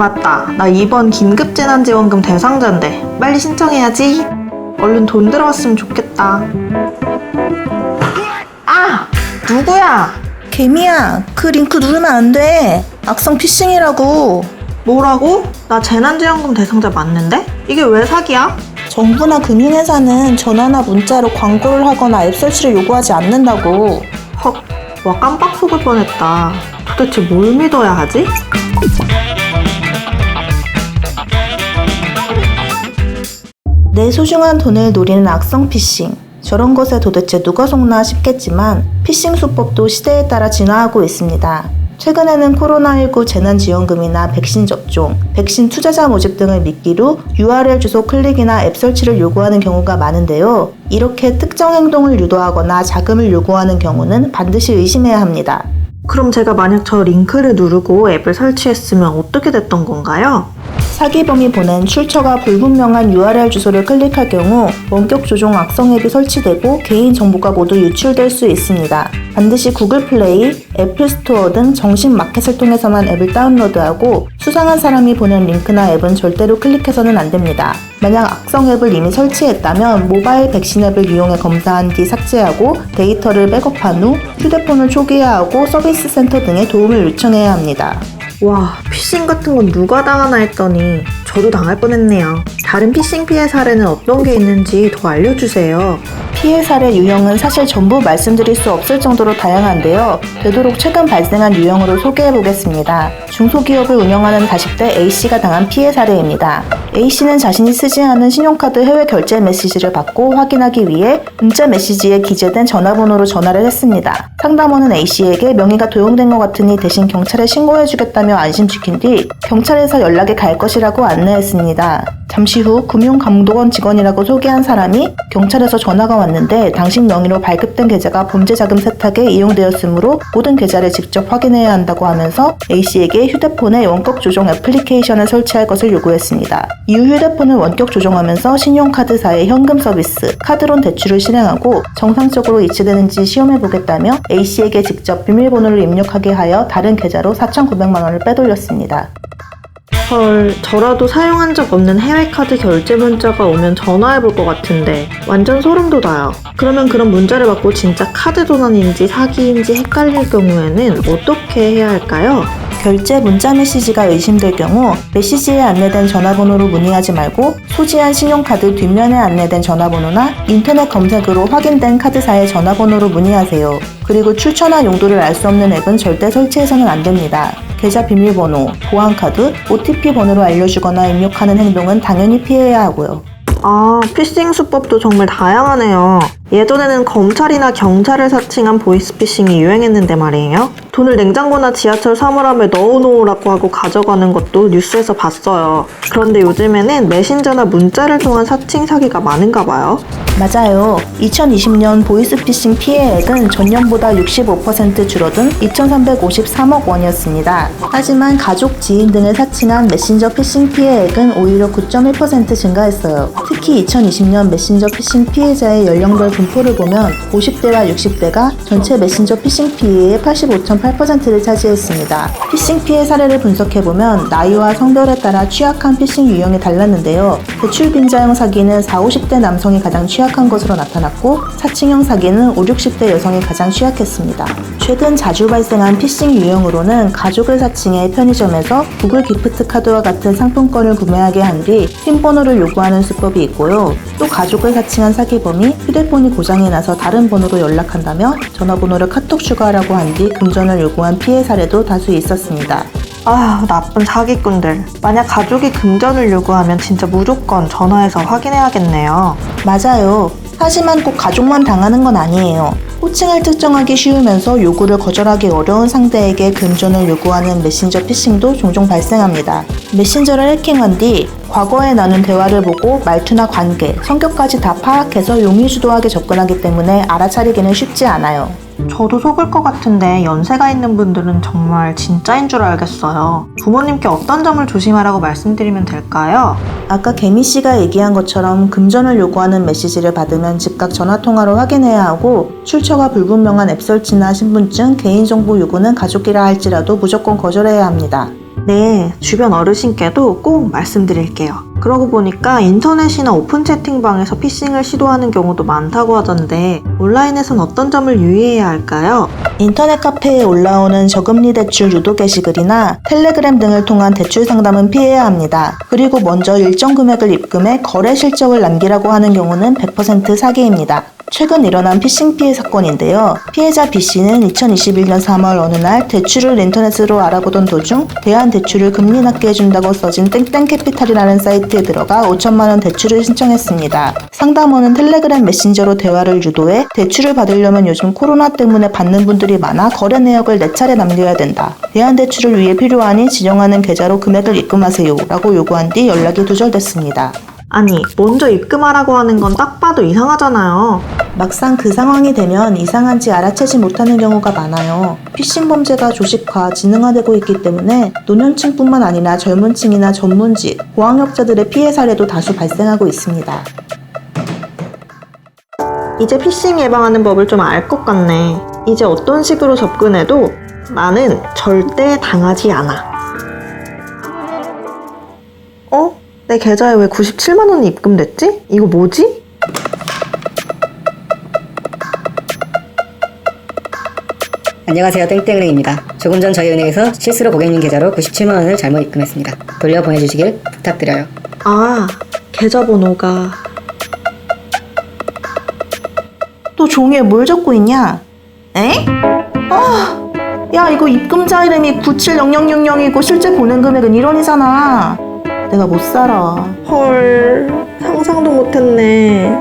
맞다. 나 이번 긴급재난지원금 대상자인데 빨리 신청해야지. 얼른 돈 들어왔으면 좋겠다. 아! 누구야? 개미야, 그 링크 누르면 안 돼. 악성 피싱이라고. 뭐라고? 나 재난지원금 대상자 맞는데? 이게 왜 사기야? 정부나 금융회사는 전화나 문자로 광고를 하거나 앱 설치를 요구하지 않는다고. 헉, 와 깜빡 속을 뻔했다. 도대체 뭘 믿어야 하지? 내 소중한 돈을 노리는 악성 피싱. 저런 것에 도대체 누가 속나 싶겠지만 피싱 수법도 시대에 따라 진화하고 있습니다. 최근에는 코로나19 재난지원금이나 백신 접종, 백신 투자자 모집 등을 미끼로 URL 주소 클릭이나 앱 설치를 요구하는 경우가 많은데요. 이렇게 특정 행동을 유도하거나 자금을 요구하는 경우는 반드시 의심해야 합니다. 그럼 제가 만약 저 링크를 누르고 앱을 설치했으면 어떻게 됐던 건가요? 사기범이 보낸 출처가 불분명한 URL 주소를 클릭할 경우 원격 조종 악성 앱이 설치되고 개인 정보가 모두 유출될 수 있습니다. 반드시 구글 플레이, 애플 스토어 등 정식 마켓을 통해서만 앱을 다운로드하고 수상한 사람이 보낸 링크나 앱은 절대로 클릭해서는 안 됩니다. 만약 악성 앱을 이미 설치했다면 모바일 백신 앱을 이용해 검사한 뒤 삭제하고 데이터를 백업한 후 휴대폰을 초기화하고 서비스 센터 등의 도움을 요청해야 합니다. 와, 피싱 같은 건 누가 당하나 했더니 저도 당할 뻔했네요. 다른 피싱 피해 사례는 어떤 게 있는지 더 알려주세요. 피해 사례 유형은 사실 전부 말씀드릴 수 없을 정도로 다양한데요. 되도록 최근 발생한 유형으로 소개해보겠습니다. 중소기업을 운영하는 40대 A씨가 당한 피해 사례입니다. A씨는 자신이 쓰지 않은 신용카드 해외 결제 메시지를 받고 확인하기 위해 문자 메시지에 기재된 전화번호로 전화를 했습니다. 상담원은 A씨에게 명의가 도용된 것 같으니 대신 경찰에 신고해주겠다며 안심시킨 뒤 경찰에서 연락이 갈 것이라고 안내했습니다. 잠시 후 금융감독원 직원이라고 소개한 사람이 경찰에서 전화가 왔는데 당신 명의로 발급된 계좌가 범죄자금 세탁에 이용되었으므로 모든 계좌를 직접 확인해야 한다고 하면서 A씨에게 휴대폰에 원격 조정 애플리케이션을 설치할 것을 요구했습니다. 이후 휴대폰을 원격 조정하면서 신용카드사의 현금 서비스, 카드론 대출을 실행하고 정상적으로 이체되는지 시험해보겠다며 A씨에게 직접 비밀번호를 입력하게 하여 다른 계좌로 4,900만 원을 빼돌렸습니다. 헐, 저라도 사용한 적 없는 해외카드 결제 문자가 오면 전화해볼 것 같은데 완전 소름 돋아요. 그러면 그런 문자를 받고 진짜 카드 도난인지 사기인지 헷갈릴 경우에는 어떻게 해야 할까요? 결제 문자 메시지가 의심될 경우 메시지에 안내된 전화번호로 문의하지 말고 소지한 신용카드 뒷면에 안내된 전화번호나 인터넷 검색으로 확인된 카드사의 전화번호로 문의하세요. 그리고 출처나 용도를 알 수 없는 앱은 절대 설치해서는 안 됩니다. 계좌 비밀번호, 보안카드, OTP 번호로 알려주거나 입력하는 행동은 당연히 피해야 하고요. 아, 피싱 수법도 정말 다양하네요. 예전에는 검찰이나 경찰을 사칭한 보이스피싱이 유행했는데 말이에요. 돈을 냉장고나 지하철 사물함에 넣어놓으라고 하고 가져가는 것도 뉴스에서 봤어요. 그런데 요즘에는 메신저나 문자를 통한 사칭 사기가 많은가 봐요. 맞아요. 2020년 보이스피싱 피해액은 전년보다 65% 줄어든 2,353억 원이었습니다. 하지만 가족, 지인 등을 사칭한 메신저 피싱 피해액은 오히려 9.1% 증가했어요. 특히 2020년 메신저 피싱 피해자의 연령별 분포를 보면 50대와 60대가 전체 메신저 피싱 피해의 85.8%를 차지했습니다. 피싱 피해 사례를 분석해보면 나이와 성별에 따라 취약한 피싱 유형이 달랐는데요. 대출 빈자형 사기는 40, 50대 남성이 가장 취약한 것으로 나타났고 사칭형 사기는 50, 60대 여성이 가장 취약했습니다. 최근 자주 발생한 피싱 유형으로는 가족을 사칭해 편의점에서 구글 기프트 카드와 같은 상품권을 구매하게 한 뒤 핀 번호를 요구하는 수법이 있고요. 또 가족을 사칭한 사기범이 휴대폰이 고장이 나서 다른 번호로 연락한다며 전화번호를 카톡 추가하라고 한 뒤 금전을 요구한 피해 사례도 다수 있었습니다. 아휴, 나쁜 사기꾼들. 만약 가족이 금전을 요구하면 진짜 무조건 전화해서 확인해야겠네요. 맞아요. 하지만 꼭 가족만 당하는 건 아니에요. 호칭을 특정하기 쉬우면서 요구를 거절하기 어려운 상대에게 금전을 요구하는 메신저 피싱도 종종 발생합니다. 메신저를 해킹한 뒤 과거에 나눈 대화를 보고 말투나 관계, 성격까지 다 파악해서 용의주도하게 접근하기 때문에 알아차리기는 쉽지 않아요. 저도 속을 것 같은데 연세가 있는 분들은 정말 진짜인 줄 알겠어요. 부모님께 어떤 점을 조심하라고 말씀드리면 될까요? 아까 개미씨가 얘기한 것처럼 금전을 요구하는 메시지를 받으면 즉각 전화통화로 확인해야 하고 출처가 불분명한 앱 설치나 신분증, 개인정보 요구는 가족이라 할지라도 무조건 거절해야 합니다. 네, 주변 어르신께도 꼭 말씀드릴게요. 그러고 보니까 인터넷이나 오픈 채팅방에서 피싱을 시도하는 경우도 많다고 하던데 온라인에선 어떤 점을 유의해야 할까요? 인터넷 카페에 올라오는 저금리 대출 유도 게시글이나 텔레그램 등을 통한 대출 상담은 피해야 합니다. 그리고 먼저 일정 금액을 입금해 거래 실적을 남기라고 하는 경우는 100% 사기입니다. 최근 일어난 피싱 피해 사건인데요. 피해자 B씨는 2021년 3월 어느 날 대출을 인터넷으로 알아보던 도중 대한대출을 금리 낮게 해준다고 써진 땡땡캐피탈이라는 사이트에 들어가 5천만 원 대출을 신청했습니다. 상담원은 텔레그램 메신저로 대화를 유도해 대출을 받으려면 요즘 코로나 때문에 받는 분들이 많아 거래 내역을 4차례 남겨야 된다. 대한대출을 위해 필요하니 지정하는 계좌로 금액을 입금하세요 라고 요구한 뒤 연락이 두절됐습니다. 아니, 먼저 입금하라고 하는 건 딱 봐도 이상하잖아요. 막상 그 상황이 되면 이상한지 알아채지 못하는 경우가 많아요. 피싱 범죄가 조직화, 지능화되고 있기 때문에 노년층뿐만 아니라 젊은 층이나 전문직, 고학력자들의 피해 사례도 다수 발생하고 있습니다. 이제 피싱 예방하는 법을 좀 알 것 같네. 이제 어떤 식으로 접근해도 나는 절대 당하지 않아. 어? 내 계좌에 왜 97만 원이 입금됐지? 이거 뭐지? 안녕하세요. 땡땡은행입니다. 조금 전 저희 은행에서 실수로 고객님 계좌로 97만 원을 잘못 입금했습니다. 돌려 보내주시길 부탁드려요. 아, 계좌번호가... 또 종이에 뭘 적고 있냐? 에? 야, 이거 입금자 이름이 970000이고 실제 보낸 금액은 1원이잖아. 내가 못 살아. 헐, 상상도 못했네.